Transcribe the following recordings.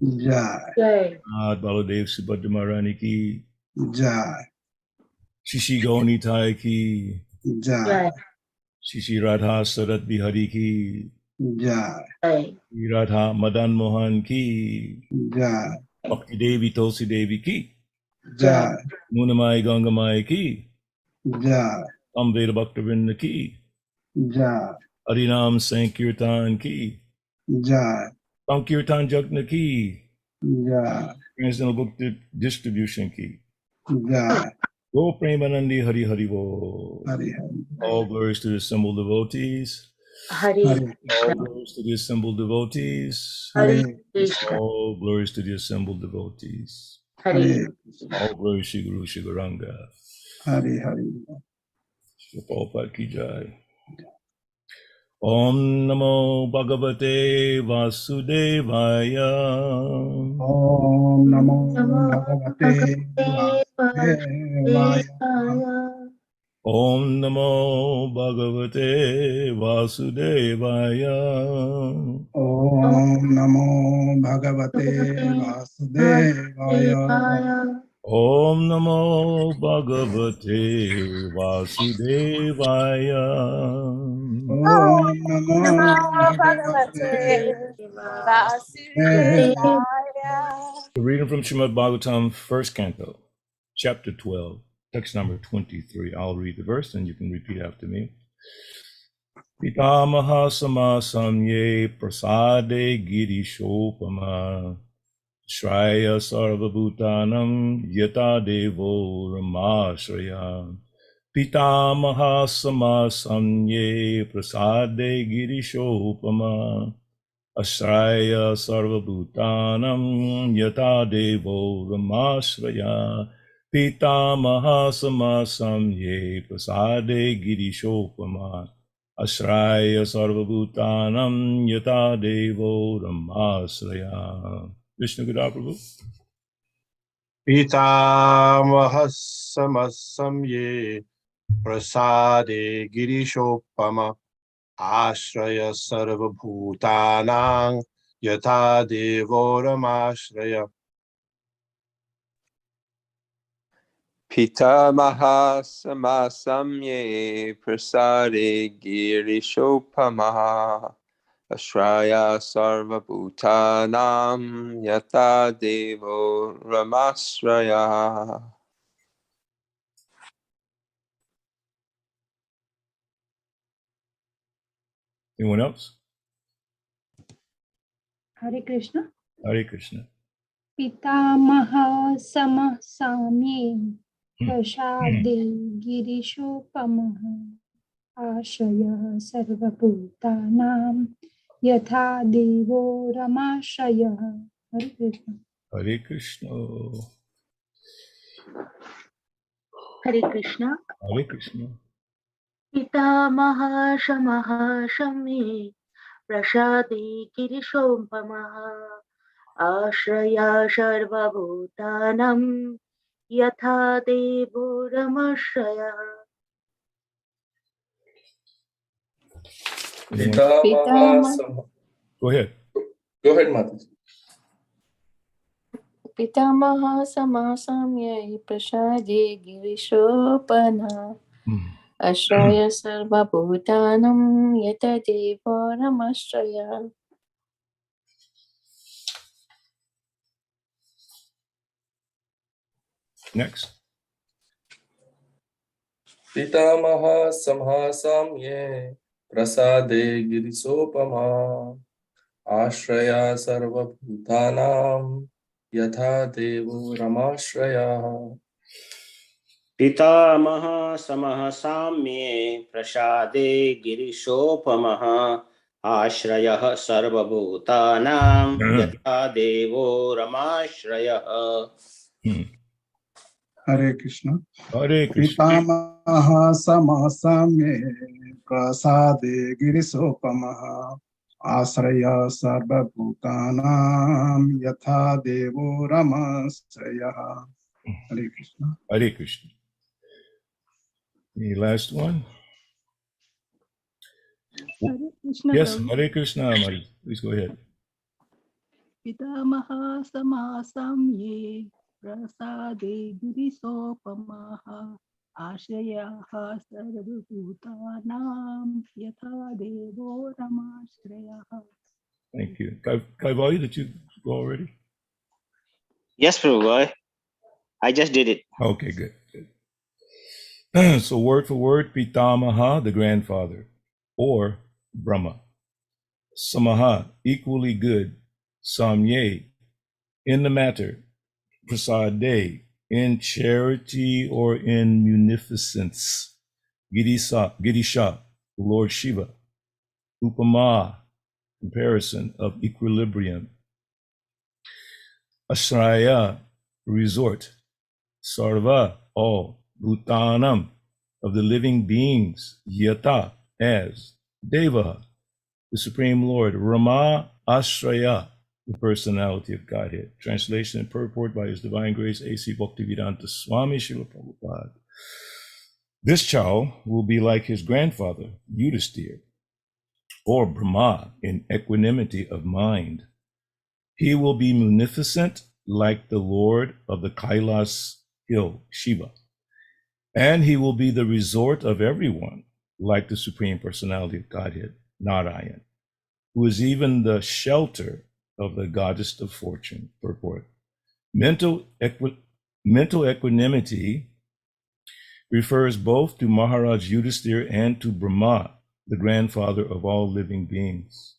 Jai. Jai. Baladev Subhadra Maharani ki, Jai. Shishi Gauni Tai ki, Jai. Shishi Radha Sarat Bihari ki, Jai. Jai. Radha Madan Mohan ki, Jai. Bhakti Devi Tulsi Devi ki, Jai. Munamai Gangamai ki, Jai. Amveda Bhaktivinoda ki, Jai. Harinam Sankirtan ki, Jai. Sankirtan Jagna ki, Jai. Transcendental Book Distribution ki, Jai. Go Premanandi Hari Hari Bo. Hari Hari. All glories to the assembled devotees. Hari Hari. All glories to the assembled devotees. Hari Hari. Krishna. All glories to the assembled devotees. Hari. Hari. All glories Shri Guru Shri Gauranga. Hari Hari. Shri Prabhupada ki jai. Om Namo Bhagavate Vasudevaya. Om Namo Namo Bhagavate Vasudevaya. Om Namo Bhagavate Vasudevaya. Om Namo Bhagavate Vasudevaya. Om Namo Bhagavate Vasudevaya. Om Namo Bhagavate Vasudevaya. The reading from Srimad Bhagavatam, first canto, chapter 12, text number 23. I'll read the verse and you can repeat after me. Pitamaha samasamye prasade girishopama Shraya sarvabhutanam yata devo ramashraya. Pitamaha samasamye prasade girishopama Ashraya sarvabhutanam yata devo ramashraya. Pitamaha samasamye prasade girishopama Ashraya sarvabhutanam yata devo ramashraya. Vishnu Guru Prabhu. Pitamah samasamye prasade girishopama Ashraya sarvabhutanang yata devoramashraya. Pitamaha samasamye prasade girishopama Ashraya sarvabhutanam yata devo ramashraya. Anyone else? Hare Krishna. Hare Krishna. Pitamaha samasamye prasade girishopamaha Ashraya sarvabhutanam yatha devo ramashaya. Hare Krishna. Hare Krishna. Hare Krishna. Hare Krishna. Pitamaha shamaha shami prasade girishopamaha Ashraya sarvabhutanam yatha devo ramashraya. Go ahead. Go ahead, Mataji. Pitamaha samasamye prasade girishopana Ashraya sarvabhutanam yata devo ramashraya. Next. Pitamaha samhasamye prasade girisopama Ashraya sarvabhutanam yatha devo ramashraya. पितामह समः साम्ये प्रसादे गिरिशोपमः आश्रयः सर्वभूतानां यथा देवो रमाश्रयः. Hare Krishna. Hare Krishna. Pitamaha samasamye prasade girisopamaha Asraya sarvabhutanam yatha devo ramasraya. Hare Krishna. Hare Krishna. The last one. Hare Krishna. Yes, Hare Krishna. Please go ahead. पितामहः समासाम्ये प्रसादे गिरिसोपमः आश्रयः सर्वभूतानां यथा देवो रमाश्रयः. Thank you. Kaivalli, did you go already? Yes, Prabhu. I just did it. Okay, good. So word for word, Pitamaha, the grandfather, or Brahma. Samaha, equally good. Samye, in the matter. Prasade, in charity or in munificence. Girisha, Lord Shiva. Upama, comparison of equilibrium. Ashraya, resort. Sarva, all. Bhutanam, of the living beings. Yata, as. Deva, the Supreme Lord. Rama, Ashraya, the personality of Godhead. Translation and purport by His Divine Grace, A.C. Bhaktivedanta Swami Srila Prabhupada. This child will be like his grandfather, Yudhisthira, or Brahma, in equanimity of mind. He will be munificent like the Lord of the Kailas hill, Shiva. And he will be the resort of everyone, like the Supreme Personality of Godhead, Narayan, who is even the shelter of the goddess of fortune, purport. Mental equanimity refers both to Maharaj Yudhisthira and to Brahma, the grandfather of all living beings.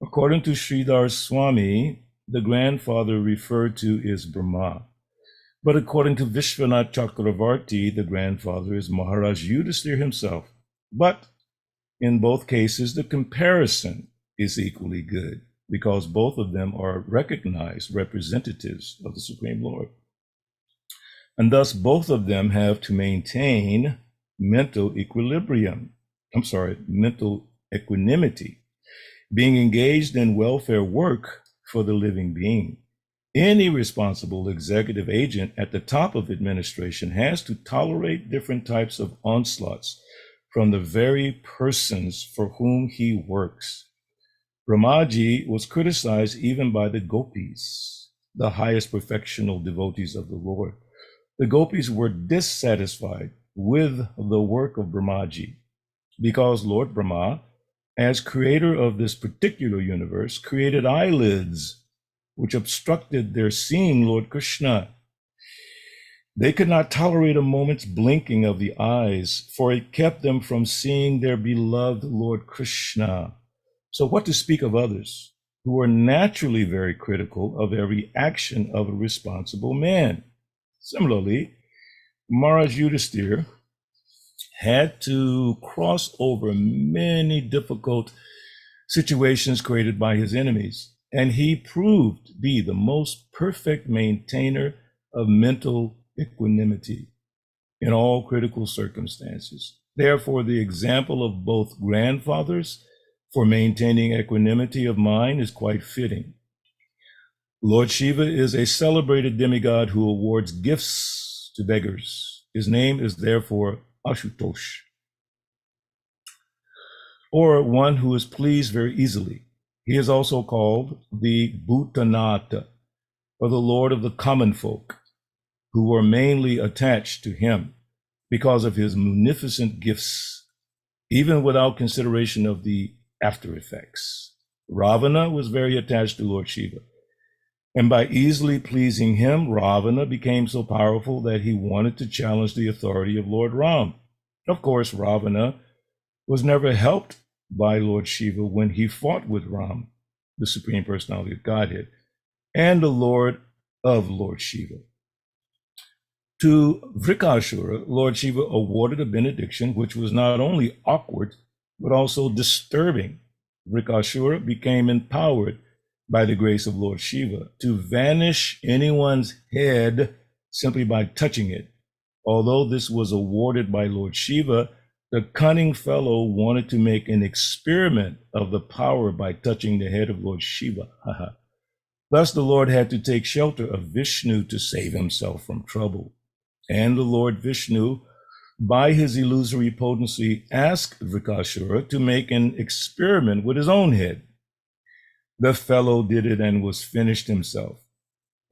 According to Sridhar Swami, the grandfather referred to is Brahma. But according to Vishwanath Chakravarti, the grandfather is Maharaj Yudhisthira himself. But in both cases, the comparison is equally good because both of them are recognized representatives of the Supreme Lord. And thus both of them have to maintain mental equanimity, being engaged in welfare work for the living being. Any responsible executive agent at the top of administration has to tolerate different types of onslaughts from the very persons for whom he works. Brahmaji was criticized even by the gopis, the highest perfectional devotees of the Lord. The gopis were dissatisfied with the work of Brahmaji because Lord Brahma, as creator of this particular universe, created eyelids which obstructed their seeing Lord Krishna. They could not tolerate a moment's blinking of the eyes, for it kept them from seeing their beloved Lord Krishna. So what to speak of others who are naturally very critical of every action of a responsible man? Similarly, Maharaj Yudhisthira had to cross over many difficult situations created by his enemies, and he proved to be the most perfect maintainer of mental equanimity in all critical circumstances. Therefore, the example of both grandfathers for maintaining equanimity of mind is quite fitting. Lord Shiva is a celebrated demigod who awards gifts to beggars. His name is therefore Ashutosh, or one who is pleased very easily. He is also called the Bhutanata, or the Lord of the common folk, who are mainly attached to him because of his munificent gifts, even without consideration of the after effects. Ravana was very attached to Lord Shiva, and by easily pleasing him, Ravana became so powerful that he wanted to challenge the authority of Lord Ram. Of course, Ravana was never helped by Lord Shiva when he fought with Ram, the Supreme Personality of Godhead, and the Lord of Lord Shiva. To Vrikashura, Lord Shiva awarded a benediction which was not only awkward, but also disturbing. Vrikashura became empowered by the grace of Lord Shiva to vanish anyone's head simply by touching it. Although this was awarded by Lord Shiva, the cunning fellow wanted to make an experiment of the power by touching the head of Lord Shiva. Thus the Lord had to take shelter of Vishnu to save himself from trouble. And the Lord Vishnu, by his illusory potency, asked Vrikashura to make an experiment with his own head. The fellow did it and was finished himself.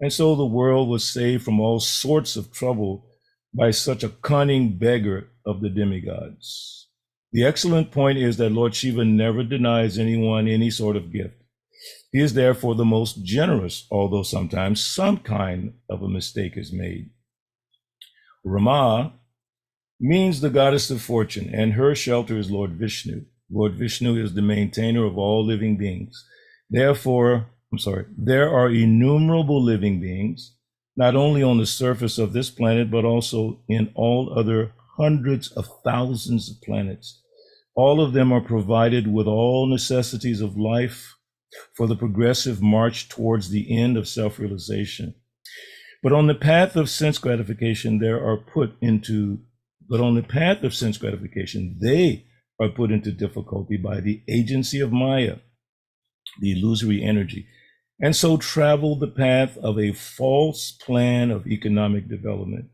And so the world was saved from all sorts of trouble by such a cunning beggar of the demigods. The excellent point is that Lord Shiva never denies anyone any sort of gift. He is therefore the most generous, although sometimes some kind of a mistake is made. Rama means the goddess of fortune, and her shelter is Lord Vishnu. Lord Vishnu is the maintainer of all living beings. There are innumerable living beings, not only on the surface of this planet, but also in all other hundreds of thousands of planets. All of them are provided with all necessities of life for the progressive march towards the end of self-realization. But on the path of sense gratification, they are put into difficulty by the agency of Maya, the illusory energy, and so travel the path of a false plan of economic development.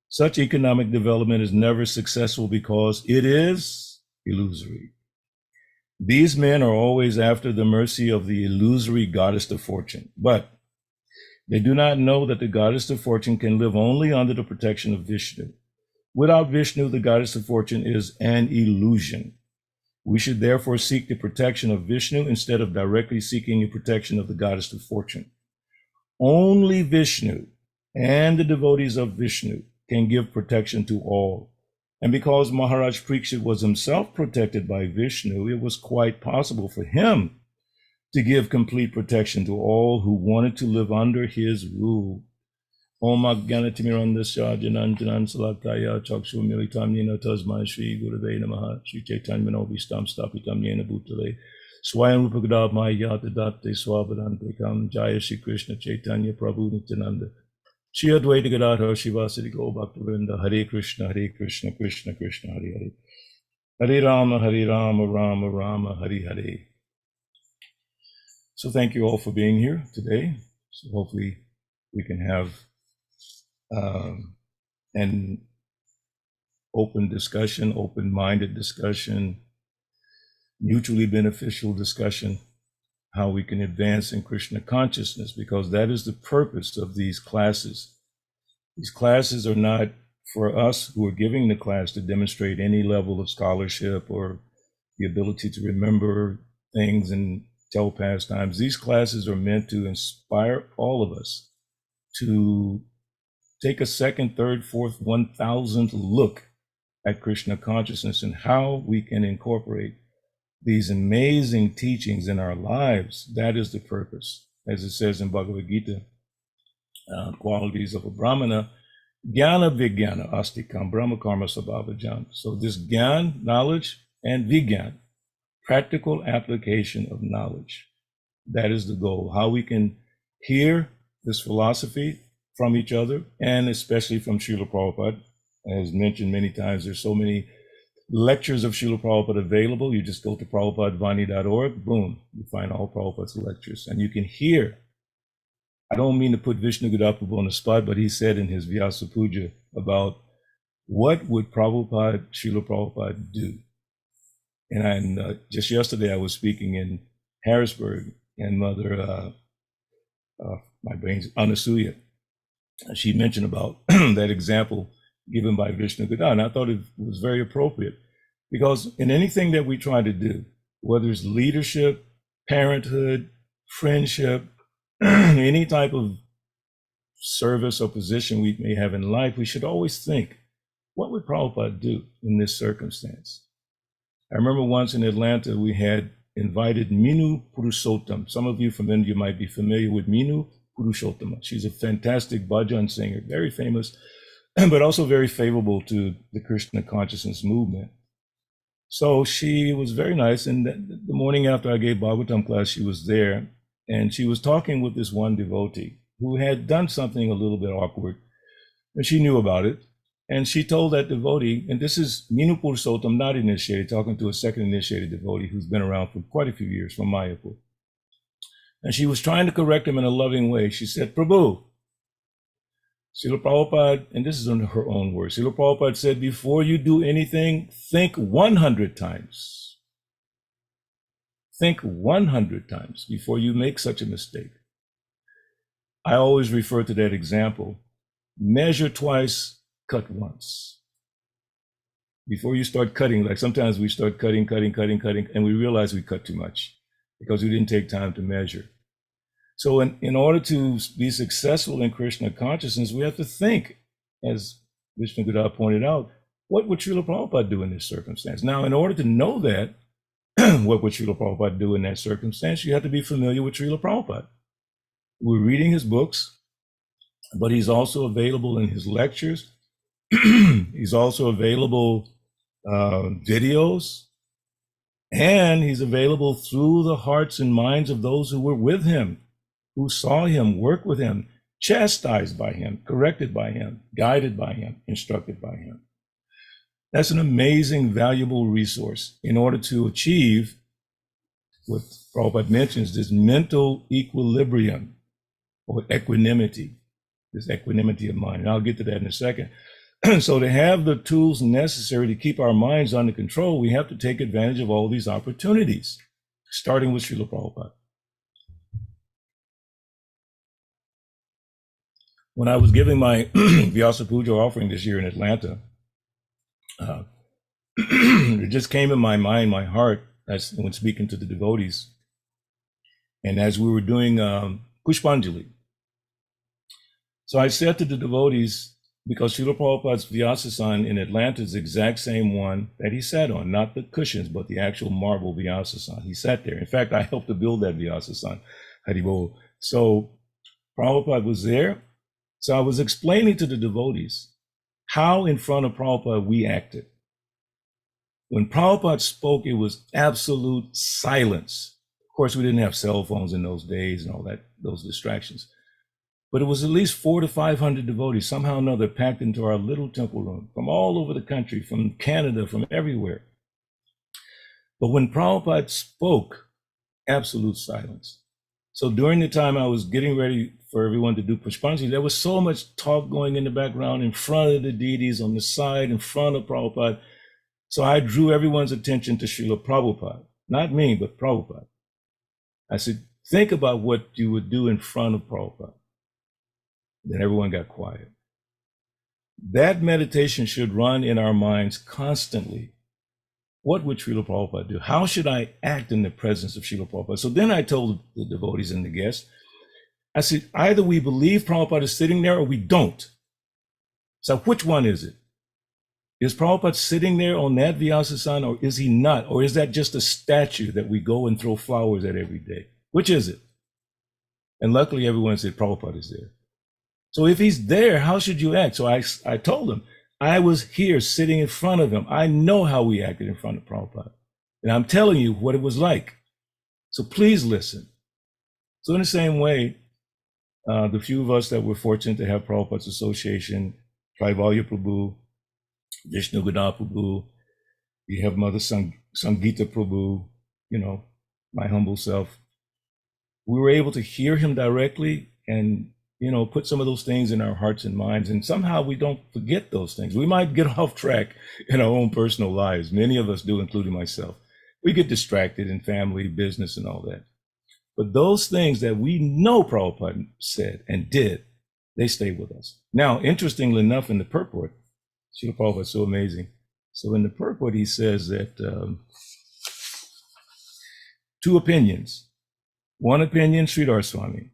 Such economic development is never successful because it is illusory. These men are always after the mercy of the illusory goddess of fortune, but they do not know that the goddess of fortune can live only under the protection of Vishnu. Without Vishnu, the goddess of fortune is an illusion. We should therefore seek the protection of Vishnu instead of directly seeking the protection of the goddess of fortune. Only Vishnu and the devotees of Vishnu can give protection to all. And because Maharaj Parikshit was himself protected by Vishnu, it was quite possible for him to give complete protection to all who wanted to live under his rule. Om Agyanatimirandasya Jananjanan Salataya Chakshu Militam Yena Tasmai Shri Gurave Namaha Shri Chaitanya Manovistam Stapitam Yena Bhutale Swayam Rupagadav Maya Dadatte Swabadante Kam Jaya Shri Krishna Chaitanya Prabhu Nityananda Shri Advaita Gadadhar Shivasati Go Bhaktivinoda Hare Krishna Krishna Krishna Hare Hare Hare Rama Rama Rama Hare Hare. So thank you all for being here today. So hopefully we can have an open discussion, open-minded discussion, mutually beneficial discussion, how we can advance in Krishna consciousness, because that is the purpose of these classes. These classes are not for us who are giving the class to demonstrate any level of scholarship or the ability to remember things and tell pastimes. These classes are meant to inspire all of us to take a second, third, fourth, 1,000th look at Krishna consciousness and how we can incorporate these amazing teachings in our lives. That is the purpose. As it says in Bhagavad Gita, qualities of a Brahmana, Jnana Vijnana Astikam Brahma Karma Sabhavajan. So this Gyan, knowledge, and Vigyan, practical application of knowledge. That is the goal. How we can hear this philosophy from each other, and especially from Srila Prabhupada. As mentioned many times, there's so many lectures of Srila Prabhupada available. You just go to prabhupadvani.org, boom, you find all Prabhupada's lectures. And you can hear, I don't mean to put Vishnu Gadaprabhu on the spot, but he said in his Vyasa Puja about what would Srila Prabhupada do? And just yesterday I was speaking in Harrisburg, and Mother, my brain's Anasuya, she mentioned about that example given by Vishnu Gada, and I thought it was very appropriate, because in anything that we try to do, whether it's leadership, parenthood, friendship, any type of service or position we may have in life, we should always think, what would Prabhupada do in this circumstance? I remember once in Atlanta, we had invited Minu Purushottam. Some of you from India might be familiar with Minu Purushottam. She's a fantastic bhajan singer, very famous, but also very favorable to the Krishna consciousness movement. So she was very nice. And the morning after I gave Bhagavatam class, she was there, and she was talking with this one devotee who had done something a little bit awkward, and she knew about it. And she told that devotee, and this is Minu Purushottam, not initiated, talking to a second initiated devotee who's been around for quite a few years from Mayapur. And she was trying to correct him in a loving way. She said, Prabhu, Srila Prabhupada, and this is in her own words, Srila Prabhupada said, before you do anything, think 100 times. Think 100 times before you make such a mistake. I always refer to that example. Measure twice, cut once. Before you start cutting, like sometimes we start cutting, and we realize we cut too much because we didn't take time to measure. So in order to be successful in Krishna consciousness, we have to think, as Vishnu Gada pointed out, what would Srila Prabhupada do in this circumstance? Now, in order to know that, what would Srila Prabhupada do in that circumstance, you have to be familiar with Srila Prabhupada. We're reading his books, but he's also available in his lectures. He's also available videos, and he's available through the hearts and minds of those who were with him, who saw him, work with him, chastised by him, corrected by him, guided by him, instructed by him. That's an amazing, valuable resource in order to achieve what Prabhupada mentions, this mental equilibrium or equanimity, this equanimity of mind. And I'll get to that in a second. So to have the tools necessary to keep our minds under control, we have to take advantage of all these opportunities, starting with Srila Prabhupada. When I was giving my Vyasa Puja offering this year in Atlanta, it just came in my mind, my heart, as when speaking to the devotees. And as we were doing Pushpanjali. So I said to the devotees, because Srila Prabhupada's Vyasasan in Atlanta is the exact same one that he sat on, not the cushions, but the actual marble Vyasasan. He sat there. In fact, I helped to build that Vyasasan, Haribol. So Prabhupada was there. So I was explaining to the devotees how in front of Prabhupada we acted. When Prabhupada spoke, it was absolute silence. Of course, we didn't have cell phones in those days and all that, those distractions. But it was at least 400 to 500 devotees, somehow or another, packed into our little temple room from all over the country, from Canada, from everywhere. But when Prabhupada spoke, absolute silence. So during the time I was getting ready for everyone to do Pushpanjali, there was so much talk going in the background, in front of the deities, on the side, in front of Prabhupada. So I drew everyone's attention to Srila Prabhupada, not me, but Prabhupada. I said, think about what you would do in front of Prabhupada. Then everyone got quiet. That meditation should run in our minds constantly. What would Srila Prabhupada do? How should I act in the presence of Srila Prabhupada? So then I told the devotees and the guests, I said, either we believe Prabhupada is sitting there or we don't. So which one is it? Is Prabhupada sitting there on that Vyasasan or is he not? Or is that just a statue that we go and throw flowers at every day? Which is it? And luckily everyone said Prabhupada is there. So if he's there, how should you act? So I told him, I was here sitting in front of him. I know how we acted in front of Prabhupada. And I'm telling you what it was like. So please listen. So in the same way, the few of us that were fortunate to have Prabhupada's association, Traivalya Prabhu, Vishnu Gada Prabhu, we have Mother Sangita Prabhu, my humble self. We were able to hear him directly and put some of those things in our hearts and minds. And somehow we don't forget those things. We might get off track in our own personal lives. Many of us do, including myself. We get distracted in family, business, and all that. But those things that we know Prabhupada said and did, they stay with us. Now, interestingly enough, in the purport, Srila Prabhupada is so amazing. So in the purport, he says that two opinions. One opinion, Sridhar Swami.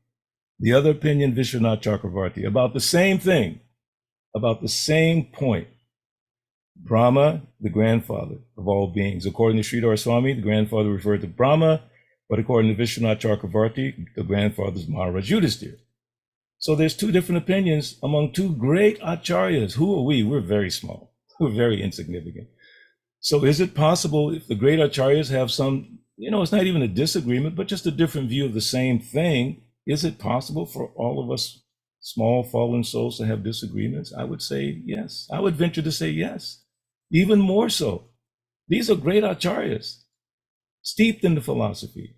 The other opinion, Vishwanath Chakravarti, about the same thing, about the same point. Brahma, the grandfather of all beings. According to Sridhar Swami, the grandfather referred to Brahma, but according to Vishwanath Chakravarti, the grandfather is Maharaj Yudhisthira. So there's two different opinions among two great acharyas. Who are we? We're very small. We're very insignificant. So is it possible if the great acharyas have some, it's not even a disagreement, but just a different view of the same thing, is it possible for all of us small fallen souls to have disagreements? I would say yes. I would venture to say yes. Even more so. These are great acharyas, steeped in the philosophy.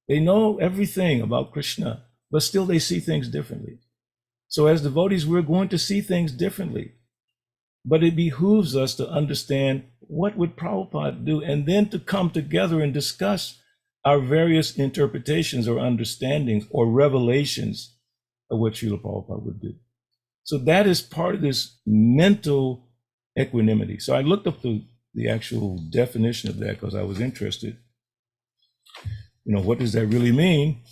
They know everything about Krishna, but still they see things differently. So as devotees, we're going to see things differently. But it behooves us to understand what would Prabhupada do, and then to come together and discuss our various interpretations or understandings or revelations of what Srila Prabhupada would do. So that is part of this mental equanimity. So I looked up the actual definition of that because I was interested. What does that really mean?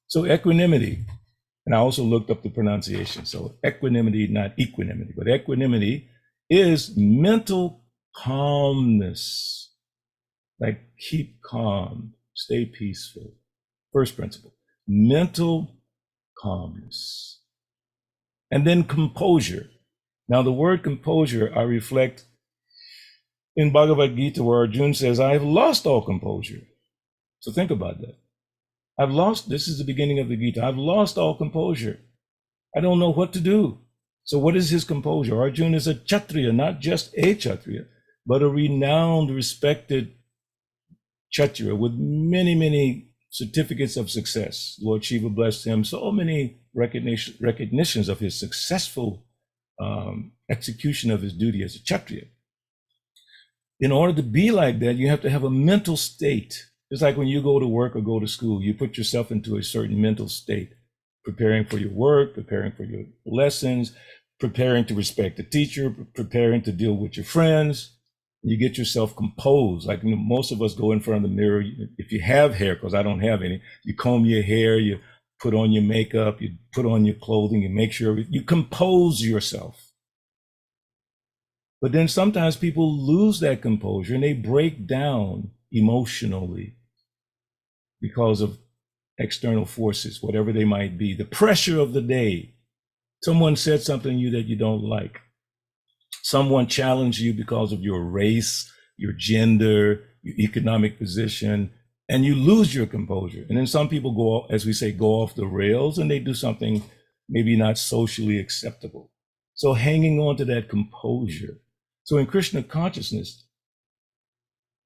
So equanimity, and I also looked up the pronunciation. So equanimity, not equanimity, but equanimity is mental calmness. Like keep calm, stay peaceful. First principle, mental calmness. And then composure. Now the word composure, I reflect in Bhagavad Gita where Arjuna says, I have lost all composure. So think about that. This is the beginning of the Gita. I've lost all composure. I don't know what to do. So what is his composure? Arjuna is a Kshatriya, not just a Kshatriya, but a renowned, respected Kshatriya with many, many certificates of success. Lord Shiva blessed him. So many recognitions of his successful execution of his duty as a Kshatriya. In order to be like that, you have to have a mental state. It's like when you go to work or go to school, you put yourself into a certain mental state, preparing for your work, preparing for your lessons, preparing to respect the teacher, preparing to deal with your friends. You get yourself composed. Like most of us go in front of the mirror. If you have hair, because I don't have any, you comb your hair, you put on your makeup, you put on your clothing, you make sure you compose yourself. But then sometimes people lose that composure and they break down emotionally because of external forces, whatever they might be. The pressure of the day. Someone said something to you that you don't like. Someone challenged you because of your race, your gender, your economic position, and you lose your composure. And then some people go, as we say, go off the rails and they do something maybe not socially acceptable. So hanging on to that composure. So in Krishna consciousness,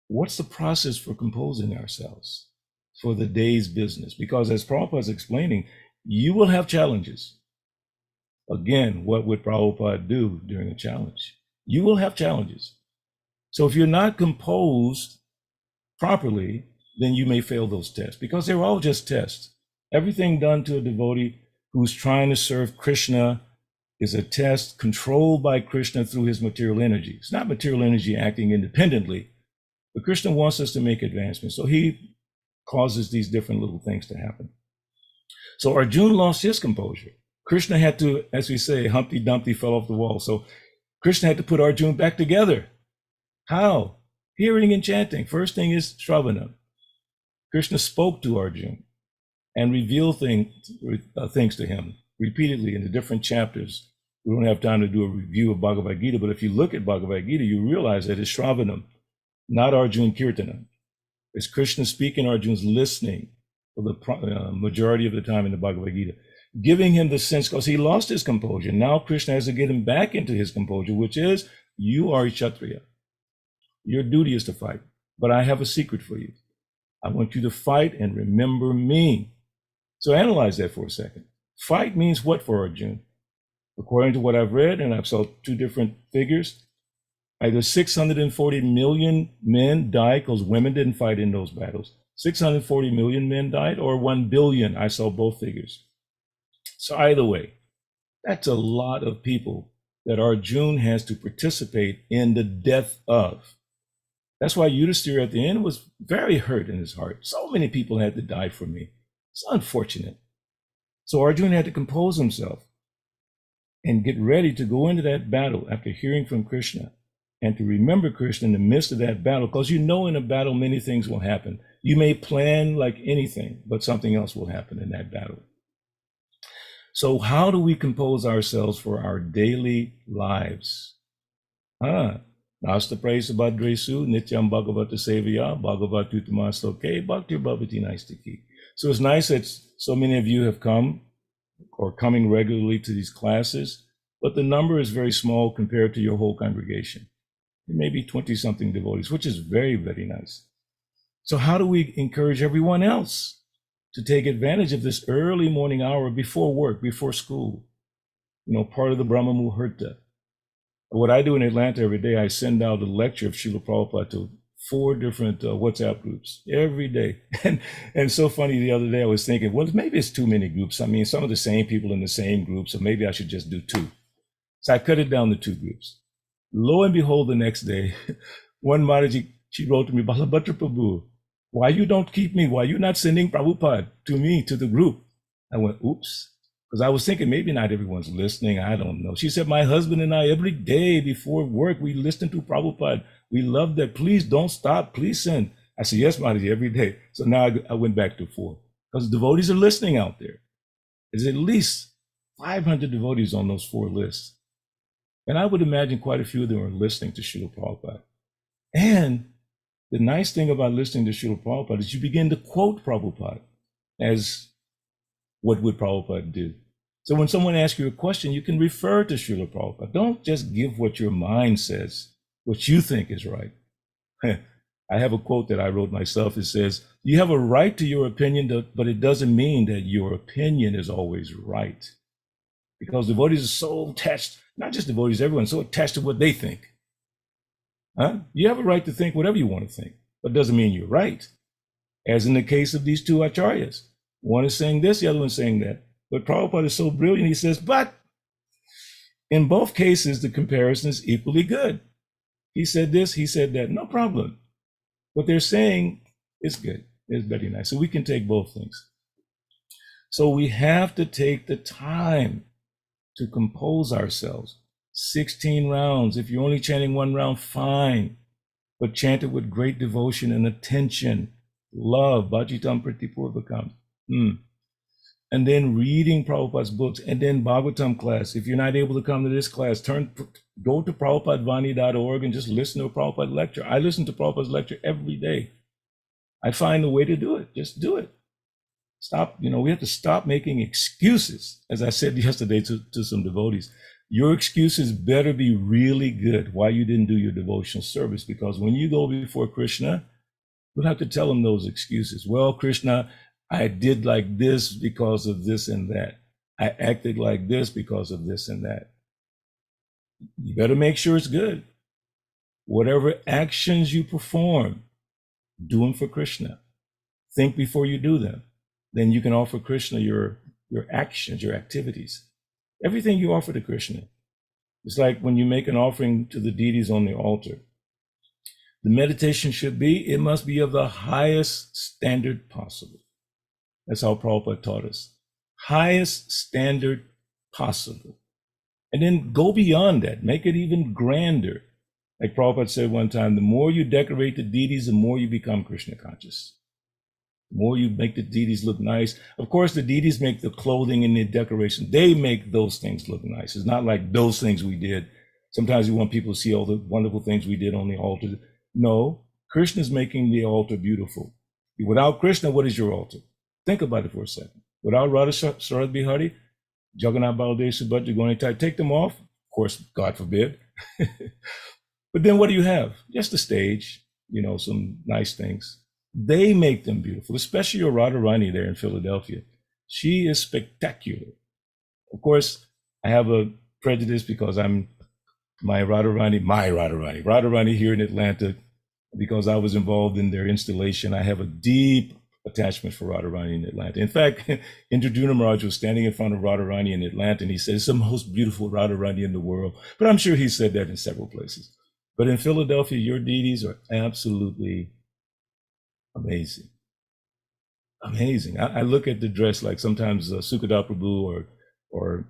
what's the process for composing ourselves for the day's business? Because as Prabhupada is explaining, you will have challenges. Again, what would Prabhupada do during a challenge? You will have challenges. So if you're not composed properly, then you may fail those tests because they're all just tests. Everything done to a devotee who's trying to serve Krishna is a test controlled by Krishna through his material energy. It's not material energy acting independently, but Krishna wants us to make advancements. So he causes these different little things to happen. So Arjuna lost his composure. Krishna had to, as we say, Humpty Dumpty fell off the wall. So Krishna had to put Arjuna back together. How? Hearing and chanting. First thing is Shravana. Krishna spoke to Arjuna and revealed things to him repeatedly in the different chapters. We don't have time to do a review of Bhagavad Gita, but if you look at Bhagavad Gita, you realize that it's Shravanam, not Arjuna Kirtana. It's Krishna speaking, Arjuna's listening for the majority of the time in the Bhagavad Gita, giving him the sense, because he lost his composure. Now Krishna has to get him back into his composure, which is, you are a Kshatriya. Your duty is to fight, but I have a secret for you. I want you to fight and remember me. So analyze that for a second. Fight means what for Arjuna? According to what I've read, and I've saw two different figures, either 640 million men died because women didn't fight in those battles. 640 million men died, or 1 billion. I saw both figures. So either way, that's a lot of people that Arjuna has to participate in the death of. That's why Yudhisthira at the end was very hurt in his heart. So many people had to die for me. It's unfortunate. So Arjuna had to compose himself and get ready to go into that battle after hearing from Krishna, and to remember Krishna in the midst of that battle, because in a battle, many things will happen. You may plan like anything, but something else will happen in that battle. So how do we compose ourselves for our daily lives? Nasta praise Bhadresu, Nityam Bhagavata Sevaya, Bhagavatu Tamasloke, Bhakti Bhavati Naistiki. So it's nice that so many of you have come or coming regularly to these classes, but the number is very small compared to your whole congregation. It may be 20-something devotees, which is very, very nice. So how do we encourage everyone else to take advantage of this early morning hour before work, before school? Part of the Brahma Muhurta. What I do in Atlanta every day, I send out a lecture of Srila Prabhupada to 4 different WhatsApp groups every day. And so funny, the other day I was thinking, well, maybe it's too many groups. I mean, some of the same people in the same group, so maybe I should just do 2. So I cut it down to 2 groups. Lo and behold, the next day, one Mataji, she wrote to me, Balabhadra Prabhu, why you don't keep me? Why you not sending Prabhupada to me, to the group? I went, oops. Because I was thinking maybe not everyone's listening. I don't know. She said, my husband and I, every day before work, we listen to Prabhupada. We love that. Please don't stop. Please send. I said, yes, Mataji, every day. So now I went back to 4. Because devotees are listening out there. There's at least 500 devotees on those 4 lists. And I would imagine quite a few of them are listening to Srila Prabhupada. And the nice thing about listening to Srila Prabhupada is you begin to quote Prabhupada as what would Prabhupada do. So when someone asks you a question, you can refer to Srila Prabhupada. Don't just give what your mind says, what you think is right. I have a quote that I wrote myself. It says, you have a right to your opinion, but it doesn't mean that your opinion is always right. Because devotees are so attached, not just devotees, everyone's so attached to what they think. You have a right to think whatever you want to think, but it doesn't mean you're right. As in the case of these 2 acharyas. One is saying this, the other one's saying that. But Prabhupada is so brilliant, he says, but in both cases, the comparison is equally good. He said this, he said that, no problem. What they're saying is good, is very nice. So we can take both things. So we have to take the time to compose ourselves. 16 rounds. If you're only chanting 1 round, fine. But chant it with great devotion and attention. Love, Bhajitam Pratipurvakam. And then reading Prabhupada's books, and then Bhagavatam class. If you're not able to come to this class, go to prabhupadvani.org and just listen to a Prabhupada lecture. I listen to Prabhupada's lecture every day. I find a way to do it. Just do it. Stop, we have to stop making excuses. As I said yesterday to some devotees, your excuses better be really good why you didn't do your devotional service, because when you go before Krishna, you'll have to tell him those excuses. Well, Krishna, I did like this because of this and that. I acted like this because of this and that. You better make sure it's good. Whatever actions you perform, do them for Krishna. Think before you do them. Then you can offer Krishna your actions, your activities. Everything you offer to Krishna. It's like when you make an offering to the deities on the altar. The meditation should be, it must be of the highest standard possible. That's how Prabhupada taught us. Highest standard possible. And then go beyond that. Make it even grander. Like Prabhupada said one time, the more you decorate the deities, the more you become Krishna conscious. The more you make the deities look nice. Of course, the deities make the clothing and the decoration. They make those things look nice. It's not like those things we did. Sometimes we want people to see all the wonderful things we did on the altar. No, Krishna's making the altar beautiful. Without Krishna, what is your altar? Think about it for a second. Without Radha Sarad Bihari, Jagannath Baladev Subhadra Gaunitai, take them off. Of course, God forbid. But then what do you have? Just a stage, some nice things. They make them beautiful, especially your Radharani there in Philadelphia. She is spectacular. Of course, I have a prejudice because I'm my Radharani here in Atlanta, because I was involved in their installation. I have a deep attachment for Radharani in Atlanta. In fact, Indraduna Maharaj was standing in front of Radharani in Atlanta, and he said, it's the most beautiful Radharani in the world. But I'm sure he said that in several places. But in Philadelphia, your deities are absolutely amazing. Amazing. I look at the dress, like sometimes Sukadeva Prabhu or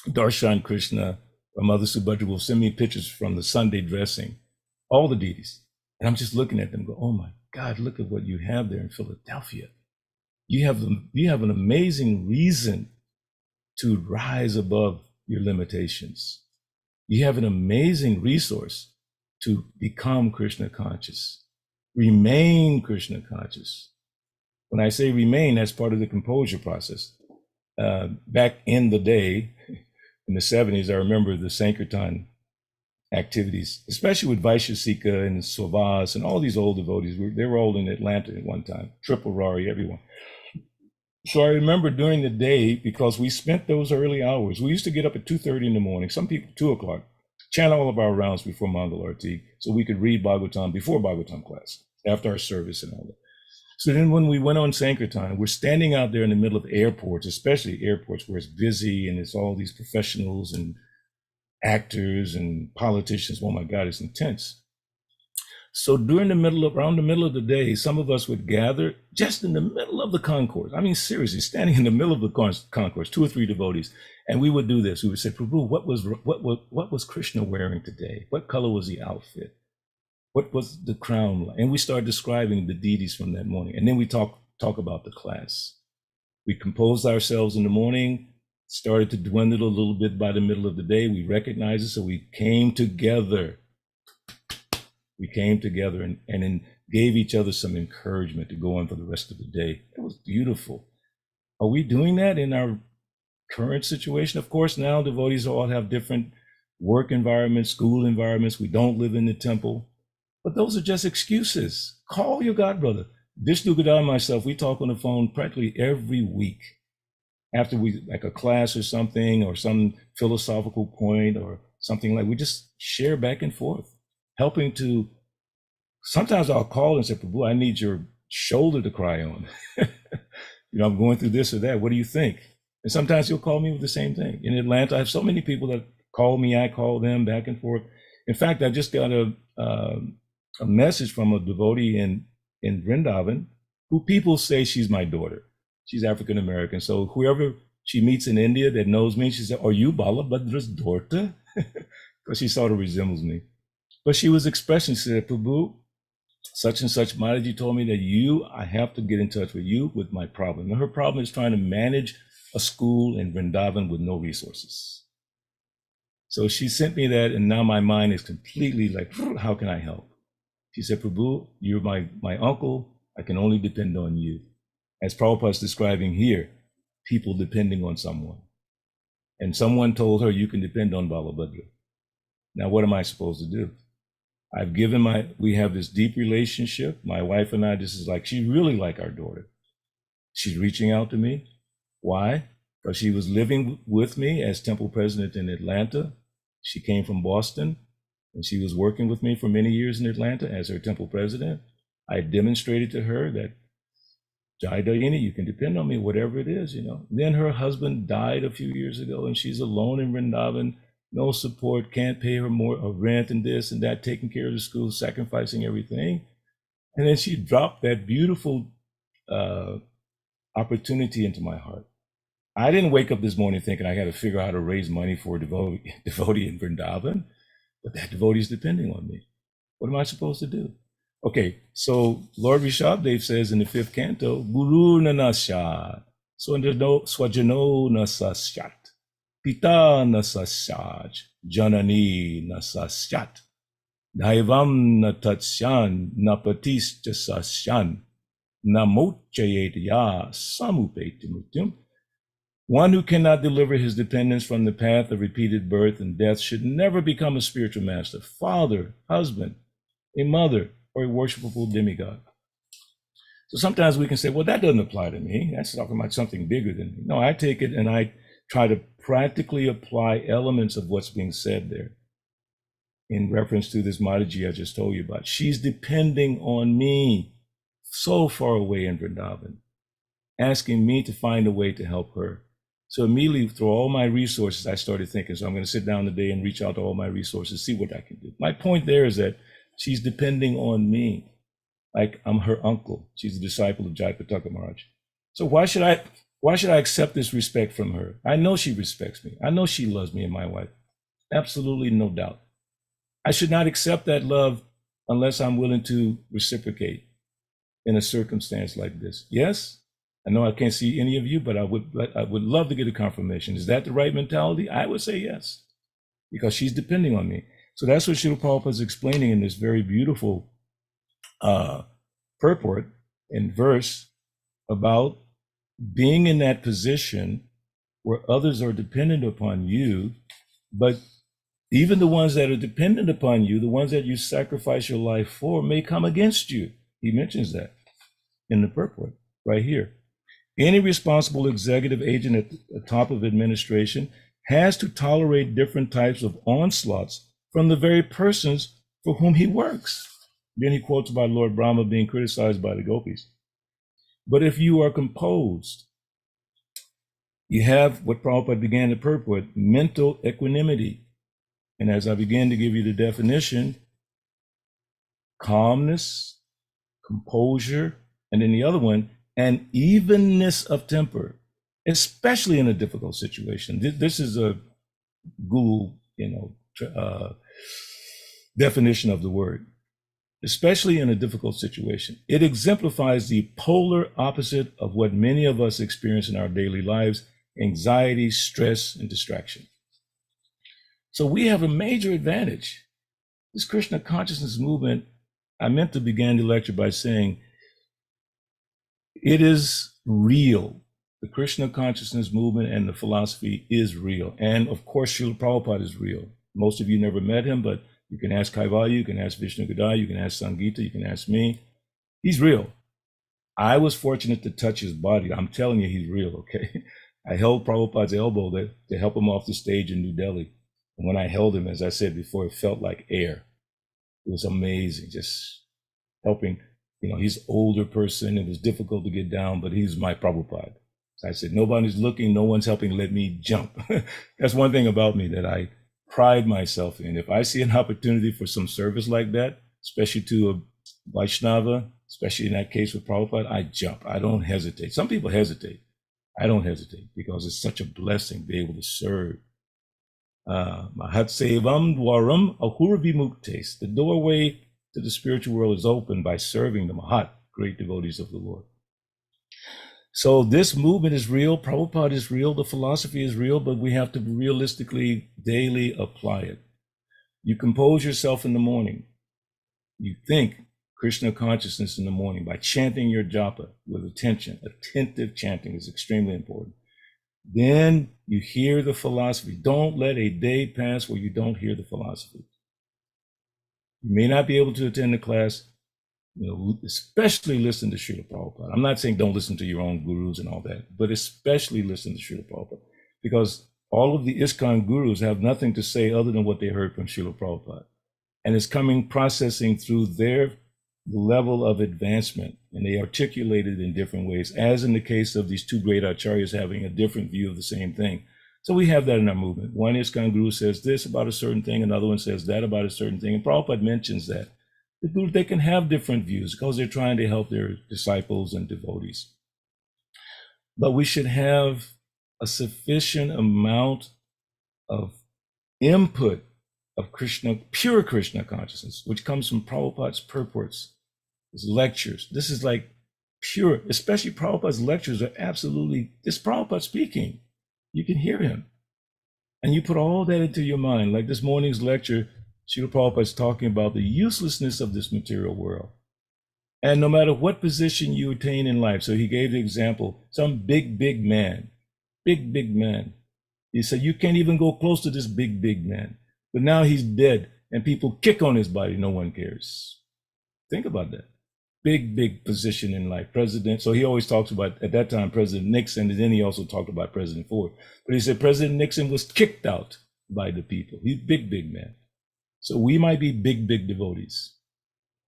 Darshan Krishna or Mother Subhadra will send me pictures from the Sunday dressing, all the deities. And I'm just looking at them and go, oh my God, look at what you have there in Philadelphia. You have an amazing reason to rise above your limitations. You have an amazing resource to become Krishna conscious, remain Krishna conscious. When I say remain, that's part of the composure process. Back in the day, in the 70s, I remember the Sankirtan activities, especially with Vaishasika and Sovas and all these old devotees. They were all in Atlanta at one time, Triple Rari, everyone. So I remember during the day, because we spent those early hours, we used to get up at 2:30 in the morning, some people 2 o'clock, chant all of our rounds before Mongol Arti so we could read Bhagavatam before Bhagavatam class, after our service and all that. So then when we went on Sankirtan, we're standing out there in the middle of airports, especially airports where it's busy and it's all these professionals and actors and politicians. Oh my God, it's intense. So around the middle of the day, some of us would gather just in the middle of the concourse. I mean, seriously, standing in the middle of the concourse, 2 or 3 devotees, and we would do this. We would say, Prabhu, what was Krishna wearing today? What color was the outfit? What was the crown like? And we started describing the deities from that morning. And then we talk about the class. We composed ourselves in the morning, started to dwindle a little bit by the middle of the day. We recognized it, so we came together. We came together and then gave each other some encouragement to go on for the rest of the day. It was beautiful. Are we doing that in our current situation? Of course, now devotees all have different work environments, school environments. We don't live in the temple. But those are just excuses. Call your godbrother. Vishnu Gada and myself, we talk on the phone practically every week after we, like a class or something, or some philosophical point or something like, we just share back and forth. Helping to, sometimes I'll call and say, Prabhu, I need your shoulder to cry on. I'm going through this or that. What do you think? And sometimes he'll call me with the same thing. In Atlanta, I have so many people that call me, I call them, back and forth. In fact, I just got a message from a devotee in Vrindavan who people say she's my daughter. She's African American. So whoever she meets in India that knows me, she said, are you Balabhadra's daughter? Because she sort of resembles me. But she was expressing, she said, Prabhu, such and such, Mataji told me that I have to get in touch with you with my problem. And her problem is trying to manage a school in Vrindavan with no resources. So she sent me that, and now my mind is completely like, how can I help? She said, Prabhu, you're my uncle. I can only depend on you. As Prabhupada's describing here, people depending on someone. And someone told her, you can depend on Balabhadra. Now, what am I supposed to do? We have this deep relationship. My wife and I, she's really like our daughter. She's reaching out to me. Why? Because she was living with me as temple president in Atlanta. She came from Boston, and she was working with me for many years in Atlanta as her temple president. I demonstrated to her that, Jai Dayini, you can depend on me, whatever it is, Then her husband died a few years ago, and she's alone in Vrindavan. No support, can't pay her more rent and this and that, taking care of the school, sacrificing everything. And then she dropped that beautiful opportunity into my heart. I didn't wake up this morning thinking I got to figure out how to raise money for a devotee in Vrindavan, but that devotee is depending on me. What am I supposed to do? Okay, so Lord Rishabdev says in the 5th canto, Guru nanasya, swajano nasasyat. Pita nasasyaj, janani nasasyat, daivam natatsyan, napatis jasasyan, namochayet ya samupeti mutyam. One who cannot deliver his dependence from the path of repeated birth and death should never become a spiritual master, father, husband, a mother, or a worshipable demigod. So sometimes we can say, well, that doesn't apply to me. That's talking about something bigger than me. No, I take it and I try to practically apply elements of what's being said there in reference to this Mataji I just told you about. She's depending on me so far away in Vrindavan, asking me to find a way to help her. So immediately through all my resources, I started thinking, so I'm going to sit down today and reach out to all my resources, see what I can do. My point there is that she's depending on me like I'm her uncle. She's a disciple of Jai Pataka Maharaj. So why should I accept this respect from her? I know she respects me. I know she loves me and my wife. Absolutely no doubt. I should not accept that love unless I'm willing to reciprocate in a circumstance like this. Yes, I know I can't see any of you, but I would love to get a confirmation. Is that the right mentality? I would say yes, because she's depending on me. So that's what Srila Prabhupada is explaining in this very beautiful purport and verse about being in that position where others are dependent upon you, but even the ones that are dependent upon you, the ones that you sacrifice your life for, may come against you. He mentions that in the purport right here. Any responsible executive agent at the top of administration has to tolerate different types of onslaughts from the very persons for whom he works. Then he quotes about Lord Brahma being criticized by the gopis. But if you are composed, you have what Prabhupada began to purport, mental equanimity. And as I began to give you the definition, calmness, composure, and then the other one, and evenness of temper, especially in a difficult situation. This is a Google, definition of the word, especially in a difficult situation. It exemplifies the polar opposite of what many of us experience in our daily lives: anxiety, stress, and distraction. So we have a major advantage. This Krishna consciousness movement, I meant to begin the lecture by saying it is real. The Krishna consciousness movement and the philosophy is real. And of course, Srila Prabhupada is real. Most of you never met him, but you can ask Kaivalya, you can ask Vishnu Gadai, you can ask Sangita, you can ask me. He's real. I was fortunate to touch his body. I'm telling you, he's real, okay? I held Prabhupada's elbow to help him off the stage in New Delhi. And when I held him, as I said before, it felt like air. It was amazing, just helping. He's an older person. It was difficult to get down, but he's my Prabhupada. So I said, nobody's looking, no one's helping, let me jump. That's one thing about me that I pride myself in. If I see an opportunity for some service like that, especially to a Vaishnava, especially in that case with Prabhupada, I jump. I don't hesitate. Some people hesitate. I don't hesitate because it's such a blessing to be able to serve. Mahat Sevam Dwaram Ahura Vimuktes. The doorway to the spiritual world is open by serving the Mahat, great devotees of the Lord. So this movement is real, Prabhupada is real, the philosophy is real, but we have to realistically daily apply it. You compose yourself in the morning. You think Krishna consciousness in the morning by chanting your japa with attention. Attentive chanting is extremely important. Then you hear the philosophy. Don't let a day pass where you don't hear the philosophy. You may not be able to attend the class, especially listen to Srila Prabhupada. I'm not saying don't listen to your own gurus and all that, but especially listen to Srila Prabhupada, because all of the ISKCON gurus have nothing to say other than what they heard from Srila Prabhupada. And it's processing through their level of advancement, and they articulate it in different ways, as in the case of these two great acharyas having a different view of the same thing. So we have that in our movement. One ISKCON guru says this about a certain thing, another one says that about a certain thing, and Prabhupada mentions that. They can have different views because they're trying to help their disciples and devotees. But we should have a sufficient amount of input of Krishna, pure Krishna consciousness, which comes from Prabhupada's purports, his lectures. This is like pure, especially Prabhupada's lectures are absolutely, this Prabhupada speaking. You can hear him. And you put all that into your mind. Like this morning's lecture, Srila Prabhupada is talking about the uselessness of this material world. And no matter what position you attain in life, so he gave the example, some big man. He said, you can't even go close to this big man. But now he's dead and people kick on his body, no one cares. Think about that. Big position in life, president. So he always talks about, at that time, President Nixon, and then he also talked about President Ford. But he said President Nixon was kicked out by the people. He's big man. So we might be big devotees.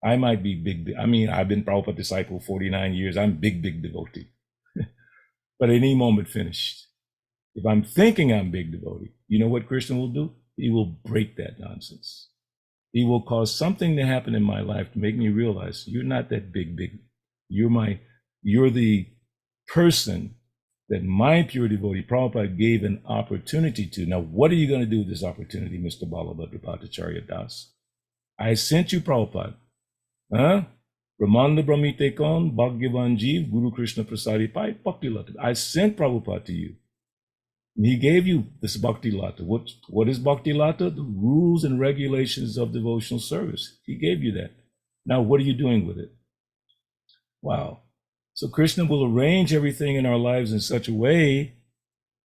I might be big. I mean, I've been Prabhupada disciple 49 years. I'm big devotee. But at any moment finished. If I'm thinking I'm big devotee, you know what Krishna will do? He will break that nonsense. He will cause something to happen in my life to make me realize you're not that big. You're the person that my pure devotee Prabhupada gave an opportunity to. Now, what are you going to do with this opportunity, Mr. Balabhadra Bhattacarya Das? I sent you Prabhupada. Brahmanda Brahmite Kon, Bhagyavan Jeev, Guru Krishna Prasadi Pai, Bhakti Lata. I sent Prabhupada to you. And he gave you this Bhakti Lata. What is Bhakti Lata? The rules and regulations of devotional service. He gave you that. Now, what are you doing with it? Wow. So Krishna will arrange everything in our lives in such a way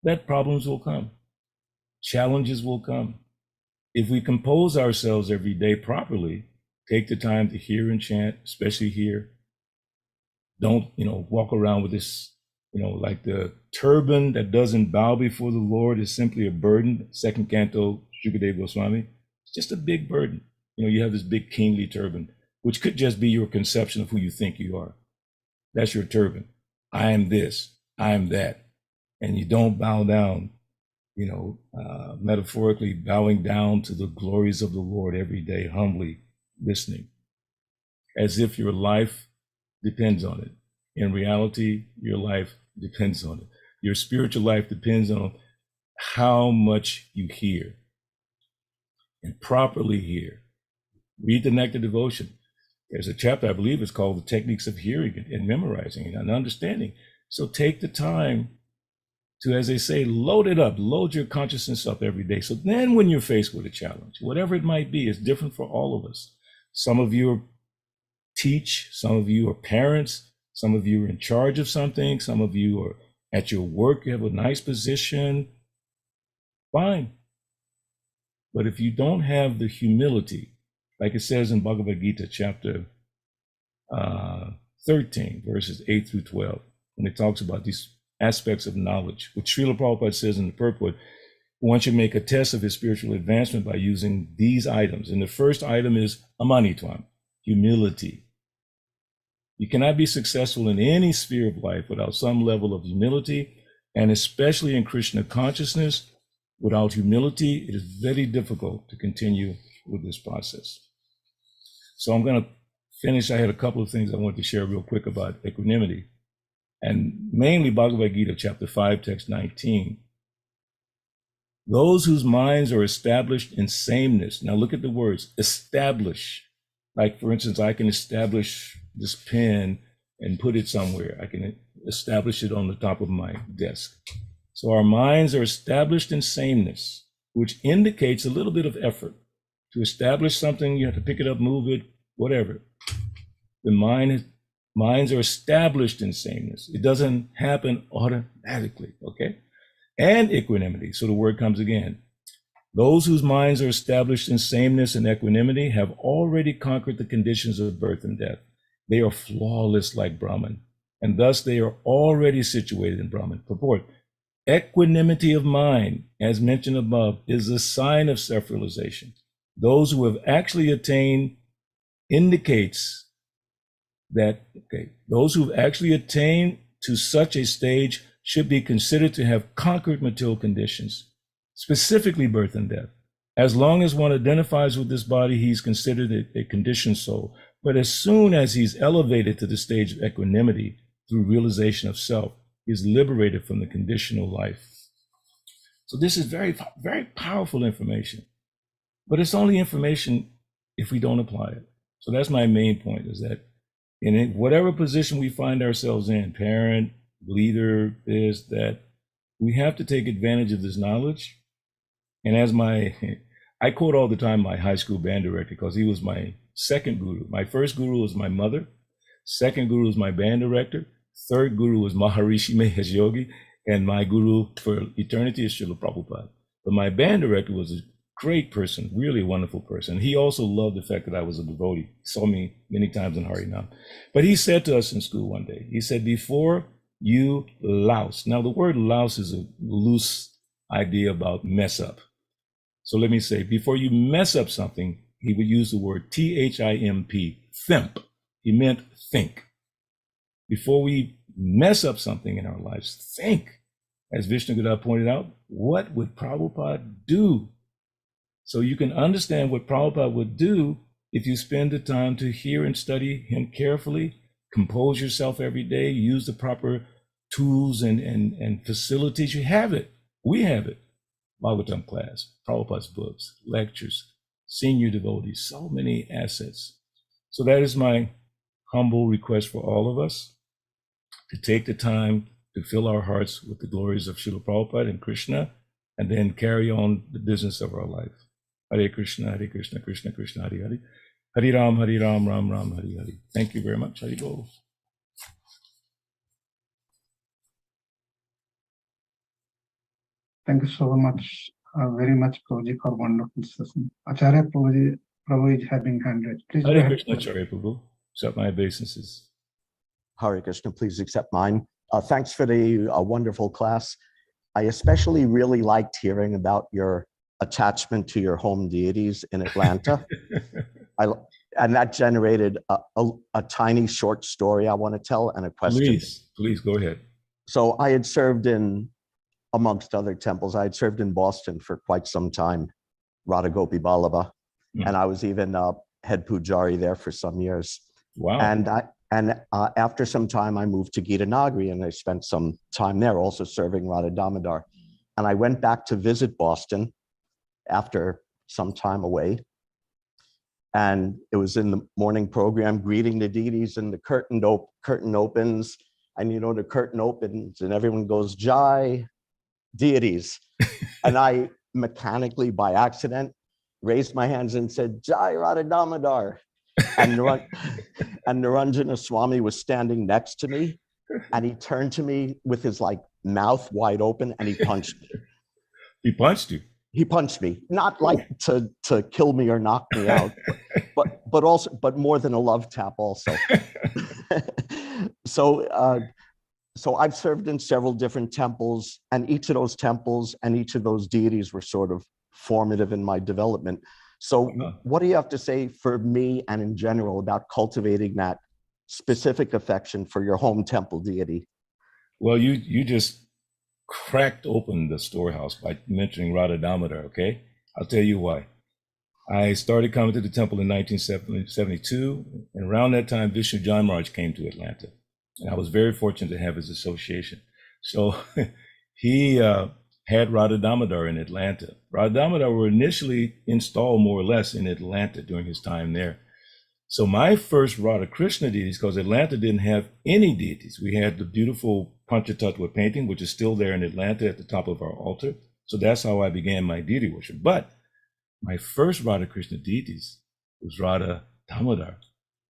that problems will come. Challenges will come. If we compose ourselves every day properly, take the time to hear and chant, especially here. Don't, walk around with this, like the turban that doesn't bow before the Lord is simply a burden. Second canto, Shukadeva Goswami. It's just a big burden. You know, you have this big kingly turban, which could just be your conception of who you think you are. That's your turban. I am this, I am that. And you don't bow down, you know, metaphorically bowing down to the glories of the Lord every day, humbly listening, as if your life depends on it. In reality, your life depends on it. Your spiritual life depends on how much you hear and properly hear. Read the Nectar Devotion. There's a chapter, I believe it's called The Techniques of Hearing and Memorizing and Understanding. So take the time to, as they say, load it up, load your consciousness up every day. So then when you're faced with a challenge, whatever it might be, it's different for all of us. Some of you teach, some of you are parents, some of you are in charge of something, some of you are at your work, you have a nice position, fine. But if you don't have the humility, like it says in Bhagavad Gita, chapter 13, verses 8 through 12, when it talks about these aspects of knowledge, which Srila Prabhupada says in the purport, one should make a test of his spiritual advancement by using these items. And the first item is amanitvam, humility. You cannot be successful in any sphere of life without some level of humility, and especially in Krishna consciousness, without humility, it is very difficult to continue with this process. So I'm going to finish. I had a couple of things I wanted to share real quick about equanimity, and mainly Bhagavad Gita, chapter 5, text 19. Those whose minds are established in sameness. Now look at the words, establish. Like, for instance, I can establish this pen and put it somewhere. I can establish it on the top of my desk. So our minds are established in sameness, which indicates a little bit of effort. To establish something, you have to pick it up, move it, whatever. The minds are established in sameness. It doesn't happen automatically, okay? And equanimity, so the word comes again. Those whose minds are established in sameness and equanimity have already conquered the conditions of birth and death. They are flawless like Brahman, and thus they are already situated in Brahman. Purport. Equanimity of mind, as mentioned above, is a sign of self-realization. Those who have actually attained indicates that, those who've actually attained to such a stage should be considered to have conquered material conditions, specifically birth and death. As long as one identifies with this body, he's considered a conditioned soul. But as soon as he's elevated to the stage of equanimity through realization of self, he's liberated from the conditional life. So this is very, very powerful information, but it's only information if we don't apply it. So that's my main point, is that in whatever position we find ourselves in, parent, leader, this, that, we have to take advantage of this knowledge. And as I quote all the time my high school band director, because he was my second guru. My first guru was my mother. Second guru was my band director. Third guru was Maharishi Mahesh Yogi. And my guru for eternity is Srila Prabhupada. But my band director was a great person, really a wonderful person. He also loved the fact that I was a devotee. He saw me many times in Harinam. But he said to us in school one day, he said, before you louse. Now the word louse is a loose idea about mess up. So let me say, before you mess up something, he would use the word T-H-I-M-P, thimp. He meant think. Before we mess up something in our lives, think. As Vishnu-Gada pointed out, what would Prabhupada do? So you can understand what Prabhupada would do if you spend the time to hear and study him carefully, compose yourself every day, use the proper tools and facilities. You have it. We have it. Bhagavatam class, Prabhupada's books, lectures, senior devotees, so many assets. So that is my humble request for all of us, to take the time to fill our hearts with the glories of Srila Prabhupada and Krishna, and then carry on the business of our life. Hare Krishna, Krishna Krishna, Hare Hare. Hare Ram, Ram Ram, Hare Hare. Thank you very much. Hare Bol. Thank you so much, very much, Prabhuji, for wonderful session. Acharya Prabhu is having hand raised. Please go Hare ahead. Krishna, Acharya Prabhu. Accept my obeisances. Hare Krishna, please accept mine. Thanks for the wonderful class. I especially really liked hearing about your attachment to your home deities in Atlanta. And that generated a tiny short story I want to tell and a question. Please go ahead. So I had served in, amongst other temples, I had served in Boston for quite some time, Radha Gopi Vallabha, and I was even head pujari there for some years. Wow. And after some time, I moved to Gita Nagari, and I spent some time there also serving Radha Damodar. And I went back to visit Boston after some time away. And it was in the morning program, greeting the deities, and the curtain opens, and you know, the curtain opens and everyone goes, Jai, deities. And I mechanically, by accident, raised my hands and said, Jai Radha Damodar. And Niranjana Swami was standing next to me, and he turned to me with his like mouth wide open, and he punched me. He punched you? He punched me, not like to kill me or knock me out, but more than a love tap also. So I've served in several different temples, and each of those temples and each of those deities were sort of formative in my development. So what do you have to say for me and in general about cultivating that specific affection for your home temple deity? Well, you just cracked open the storehouse by mentioning Radha Damodar, okay? I'll tell you why. I started coming to the temple in 1972, and around that time, Vishnu John Maharaj came to Atlanta, and I was very fortunate to have his association. So he had Radha Damodar in Atlanta. Radha Damodar were initially installed more or less in Atlanta during his time there. So my first Radha Krishna deities, because Atlanta didn't have any deities. We had the beautiful Panchatattva painting, which is still there in Atlanta at the top of our altar. So that's how I began my deity worship. But my first Radha Krishna deities was Radha Damodar.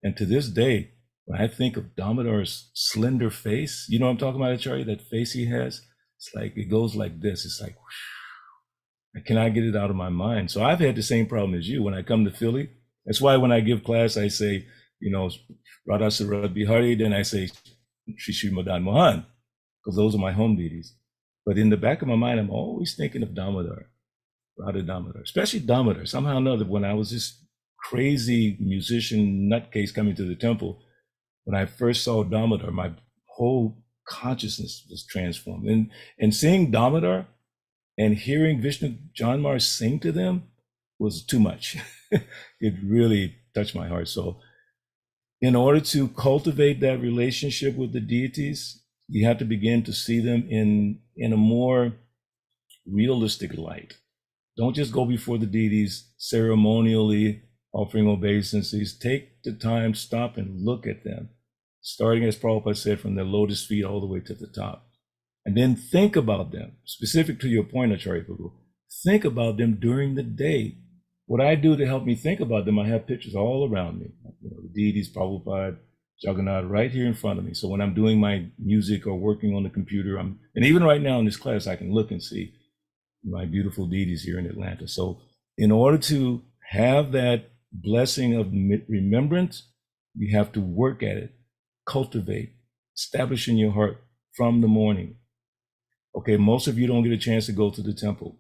And to this day, when I think of Damodar's slender face, you know what I'm talking about, Acharya, that face he has? It's like, it goes like this. It's like, whoosh, I cannot get it out of my mind. So I've had the same problem as you when I come to Philly. That's why when I give class, I say, you know, Radha Sarad Bihari, then I say Shri Shri Madan Mohan, because those are my home deities. But in the back of my mind, I'm always thinking of Damodar, Radha Damodar, especially Damodar. Somehow or another, when I was this crazy musician nutcase coming to the temple, when I first saw Damodar, my whole consciousness was transformed. And seeing Damodar and hearing Vishnu John Maharaj sing to them was too much. It really touched my heart. So in order to cultivate that relationship with the deities, you have to begin to see them in a more realistic light. Don't just go before the deities ceremonially offering obeisances. Take the time, stop and look at them, starting, as Prabhupada said, from their lotus feet all the way to the top. And then think about them, specific to your point, Acharya Prabhu. Think about them during the day. What I do to help me think about them, I have pictures all around me. You know, the deities, Prabhupada, Jagannath, right here in front of me. So when I'm doing my music or working on the computer, and even right now in this class, I can look and see my beautiful deities here in Atlanta. So in order to have that blessing of remembrance, you have to work at it, cultivate, establish in your heart from the morning. Okay, most of you don't get a chance to go to the temple.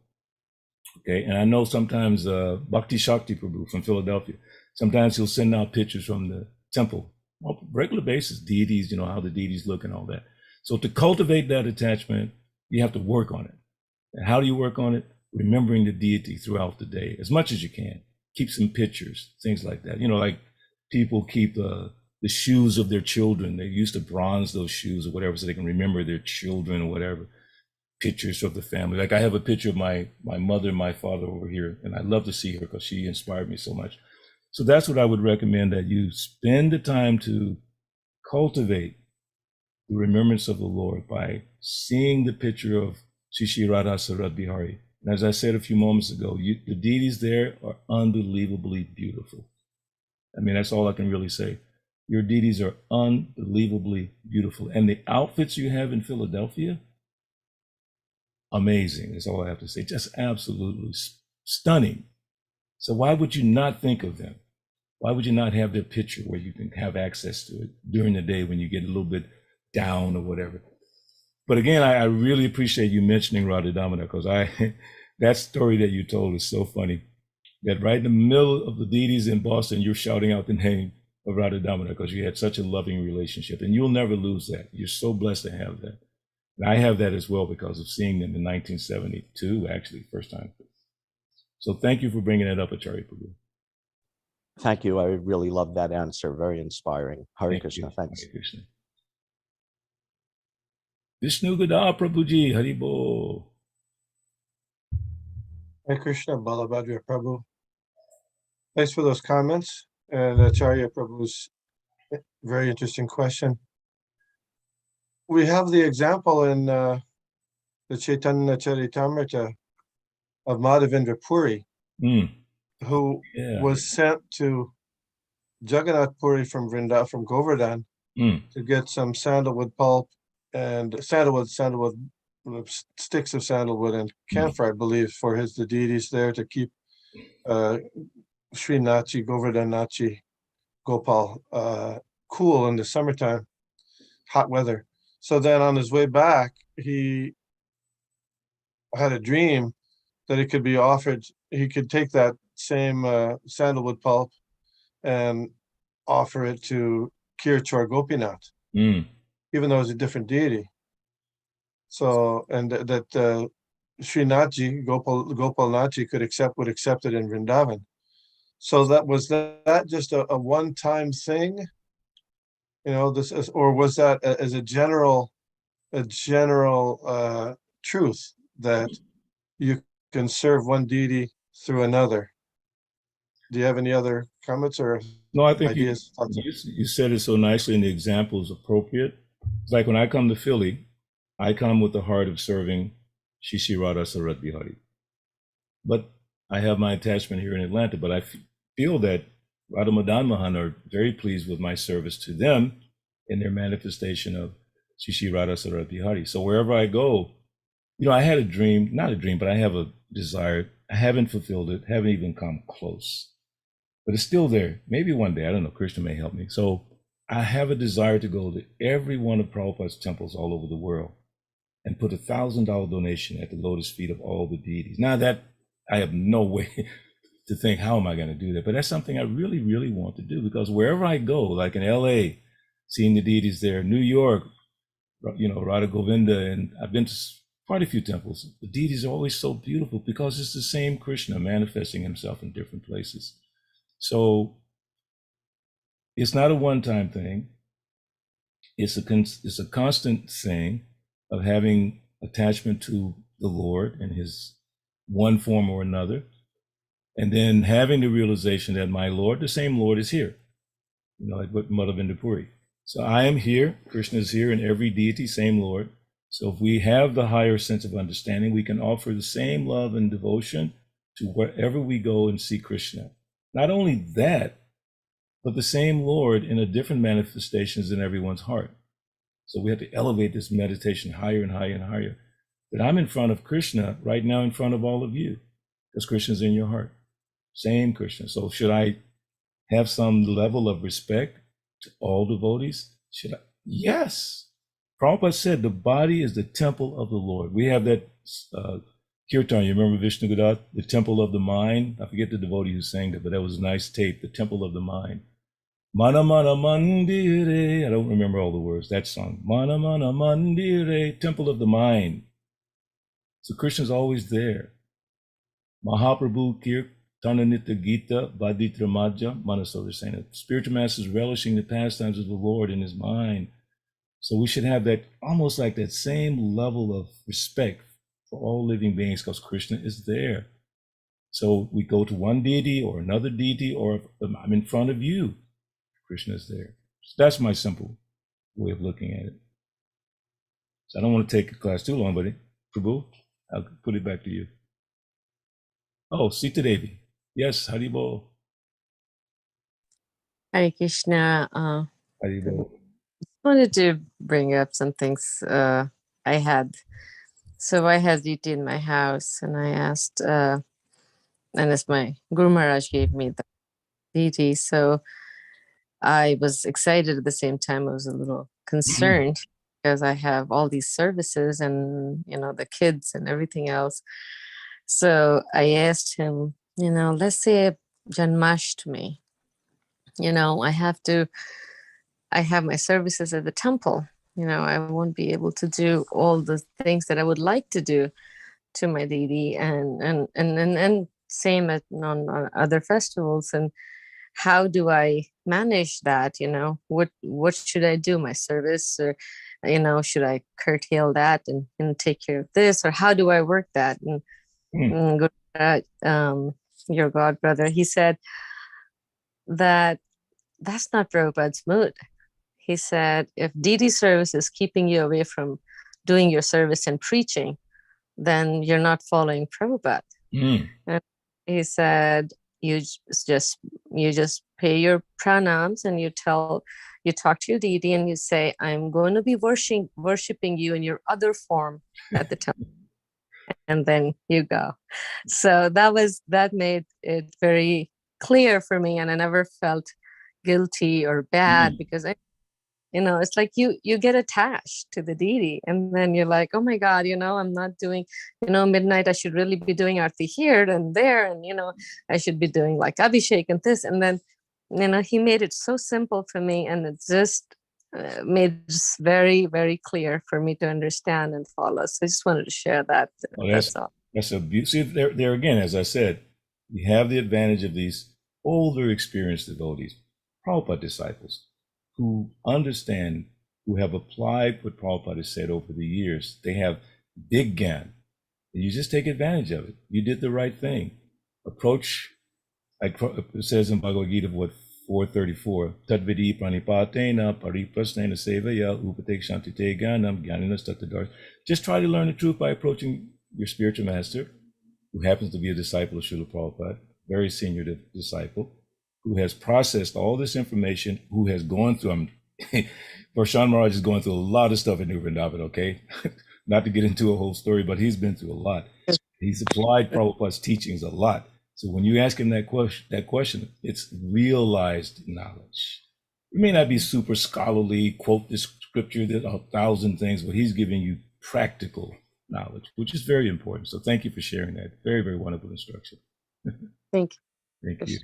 Okay, and I know sometimes Bhakti Shakti Prabhu from Philadelphia, sometimes he'll send out pictures from the temple on a regular basis, deities, you know, how the deities look and all that. So to cultivate that attachment, you have to work on it. And how do you work on it? Remembering the deity throughout the day as much as you can. Keep some pictures, things like that. You know, like people keep the shoes of their children. They used to bronze those shoes or whatever so they can remember their children or whatever. Pictures of the family. Like I have a picture of my mother and my father over here, and I love to see her because she inspired me so much. So that's what I would recommend, that you spend the time to cultivate the remembrance of the Lord by seeing the picture of Shri Shri Radha Sarad Bihari. And as I said a few moments ago, the deities there are unbelievably beautiful. I mean, that's all I can really say. Your deities are unbelievably beautiful. And the outfits you have in Philadelphia, amazing. That's all I have to say. Just absolutely stunning. So why would you not think of them? Why would you not have their picture where you can have access to it during the day when you get a little bit down or whatever? But again, I really appreciate you mentioning Radha Damodar, because That story that you told is so funny. That right in the middle of the deities in Boston, you're shouting out the name of Radha Damodar because you had such a loving relationship, and you'll never lose that. You're so blessed to have that. And I have that as well because of seeing them in 1972, actually, first time. So thank you for bringing that up, Acharya Prabhu. Thank you. I really love that answer. Very inspiring. Hare Thank Krishna. you. Thanks. Hare Krishna. Vishnu Gada Prabhuji, Haribo. Hare Krishna, Balabhadra Prabhu. Thanks for those comments. And Acharya Prabhu's very interesting question. We have the example in the Chaitanya Charitamrita of Madhavendra Puri, who was sent to Jagannath Puri from Govardhan to get some sandalwood pulp and sandalwood, sticks of sandalwood and camphor, I believe, for the deities there to keep Sri Nachi, Govardhan Nachi, Gopal cool in the summertime, hot weather. So then on his way back, he had a dream that it could be offered, he could take that same sandalwood pulp and offer it to Kirchor Gopinath, even though it's a different deity. So, and that Sri Nachi, Gopal Nachi would accept it in Vrindavan. So that just a one-time thing, you know, or was that as a general truth that you can serve one deity through another? Do you have any other comments or No, I think ideas? you said it so nicely, and the example is appropriate. It's like when I come to Philly, I come with the heart of serving Shishi Radha Sarat Bihari. But I have my attachment here in Atlanta, but I feel that Radha Madan Mahan are very pleased with my service to them in their manifestation of Shishi Radha Sarat Bihari. So wherever I go, you know, I had a dream, not a dream, but I have a desire. I haven't fulfilled it, haven't even come close, but it's still there. Maybe one day, I don't know, Krishna may help me. So I have a desire to go to every one of Prabhupada's temples all over the world and put $1,000 donation at the lotus feet of all the deities. Now that I have no way to think, how am I going to do that? But that's something I really, really want to do, because wherever I go, like in LA, seeing the deities there, New York, you know, Radha Govinda, and I've been to quite a few temples. The deities are always so beautiful because it's the same Krishna manifesting himself in different places. So it's not a one-time thing. It's a constant thing of having attachment to the Lord in his one form or another, and then having the realization that my Lord, the same Lord, is here. You know, like what Madhavendra Puri. So I am here, Krishna is here, and every deity, same Lord. So if we have the higher sense of understanding, we can offer the same love and devotion to wherever we go and see Krishna. Not only that, but the same Lord in a different manifestations in everyone's heart. So we have to elevate this meditation higher and higher and higher. That I'm in front of Krishna right now, in front of all of you, because Krishna's in your heart. Same Krishna. So should I have some level of respect to all devotees? Should I? Yes. Prabhupada said the body is the temple of the Lord. We have that kirtan, you remember Vishnu Gada, the temple of the mind? I forget the devotee who sang that, but that was a nice tape, the temple of the mind. Mana mana mandire, I don't remember all the words, that song. Mana mana mandire, temple of the mind. So Krishna's always there. Mahaprabhu Kirtananita Gita Baditra Madhya Manasodha Sena. Spiritual masters relishing the pastimes of the Lord in his mind. So we should have that, almost like that same level of respect for all living beings, because Krishna is there. So we go to one deity or another deity, or if I'm in front of you, Krishna is there. So that's my simple way of looking at it. So I don't want to take a class too long, but Prabhu, I'll put it back to you. Oh, Sita Devi. Yes, Haribo. Hare Krishna. Haribo. Wanted to bring up some things I had. So I had Deity in my house, and I asked, and as my Guru Maharaj gave me the Deity, so I was excited at the same time. I was a little concerned because I have all these services and, you know, the kids and everything else. So I asked him, let's say Janmashtami, I have my services at the temple. I won't be able to do all the things that I would like to do to my deity, and same on other festivals. And how do I manage that? What should I do? My service, or should I curtail that and take care of this, or how do I work that? And your god brother, he said that that's not Prabhupada's mood. He said, if deity service is keeping you away from doing your service and preaching, then you're not following Prabhupada. And he said, you just pay your pranams and you talk to your deity and you say, I'm going to be worshiping you in your other form at the temple. And then you go. So that made it very clear for me, and I never felt guilty or bad because it's like you get attached to the deity, and then you're like, oh my God, I'm not doing, midnight, I should really be doing Aarti here and there, and I should be doing like Abhishek and this, and then he made it so simple for me, and it just made it very, very clear for me to understand and follow. So I just wanted to share that. Well, that's all. That's a beauty. See, there again, as I said, we have the advantage of these older, experienced devotees, Prabhupada disciples, who understand, who have applied what Prabhupada has said over the years. They have big gyan. You just take advantage of it. You did the right thing. Approach, like it says in Bhagavad Gita, 434, Tadvidi pranipatena pariprasnena sevaya upatekshantite ganam gyaninas tatadar. Just try to learn the truth by approaching your spiritual master, who happens to be a disciple of Srila Prabhupada, very senior disciple, who has processed all this information, who has gone through, Varshan Maharaj is going through a lot of stuff in New Vrindavan, okay? Not to get into a whole story, but he's been through a lot. He's applied Prabhupada's teachings a lot. So when you ask him that question, it's realized knowledge. It may not be super scholarly, quote this scripture, there's 1,000 things, but he's giving you practical knowledge, which is very important. So thank you for sharing that. Very, very wonderful instruction. Thank you. Thank you.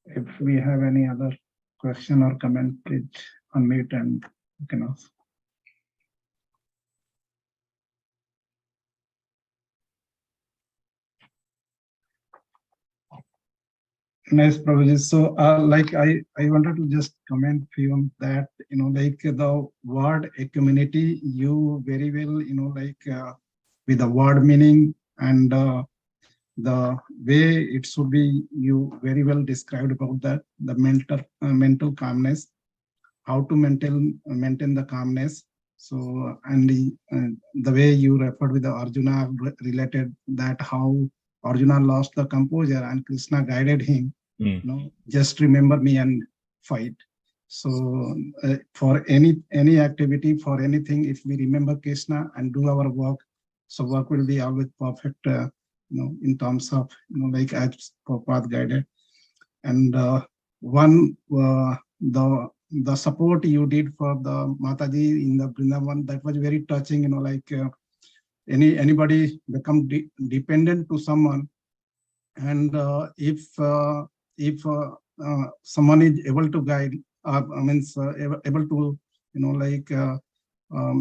If we have any other question or comment, please unmute and you can ask. Nice, Prabhuji. So, like I wanted to just comment few on that. Like the word equanimity, you very well, with the word meaning and the way it should be, you very well described about that, the mental calmness, how to maintain the calmness. So, and the way you referred with the Arjuna related that how Arjuna lost the composure and Krishna guided him, just remember me and fight. So for any activity, for anything, if we remember Krishna and do our work, so work will be always perfect, in terms of, like as Prabhupada guided. And the support you did for the Mataji in the Vrindavan, that was very touching, like anybody become dependent to someone, and if someone is able to guide, able to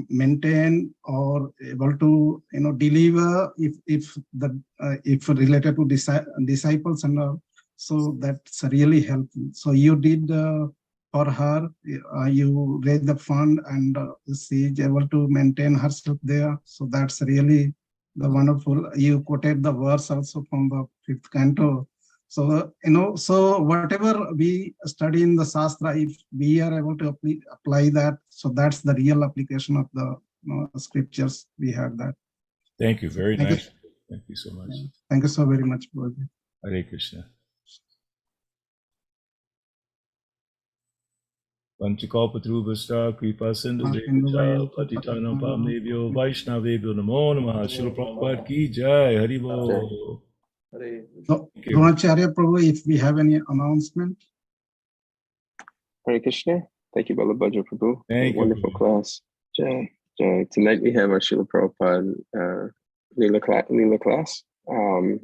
maintain or able to deliver if related to disciples and all, so that's really helpful. So you did for her, you raised the fund and she is able to maintain herself there. So that's really the wonderful. You quoted the verse also from the 5th canto. So, so whatever we study in the Shastra, if we are able to apply that, so that's the real application of the scriptures. We have that. Thank you. Very nice. Thank you so much. Thank you so very much, Prabhuji. Hare Krishna. Panchakalpatarubhascha kripa sindhu patitanam pavnebhyo vaishnavebhyo namo namaha. Srila Prabhupada ki jai. Hari Bol. Hare So, Thank you. Dronacharya Prabhu, if we have any announcement. Hare Krishna. Thank you, Balabhadra Prabhu. Thank you, Wonderful Prabhu. class. Jai. Jai. Tonight we have our Srila Prabhupada Leela class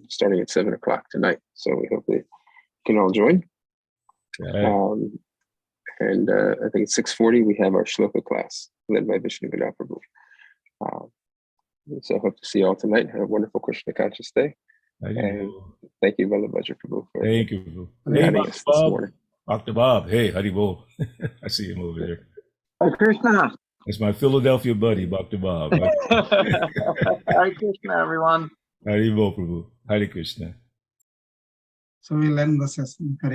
starting at 7 o'clock tonight. So we hope you can all join. Jai. And I think it's 6:40 we have our Shloka class led by Vishnu Gadar Prabhu. So I hope to see you all tonight. Have a wonderful Krishna conscious day. And Haribol. thank you, Balabhadra Prabhu, for Thank you, Prabhu. Hey, guiding Dr. us this Bob. morning. Dr. Bob. Hey, Haribol. I see him over there. Hare Krishna. That's my Philadelphia buddy, Dr. Bob. Hare Krishna, everyone. Haribol, Prabhu. Hare Krishna. So we'll end the session. Hare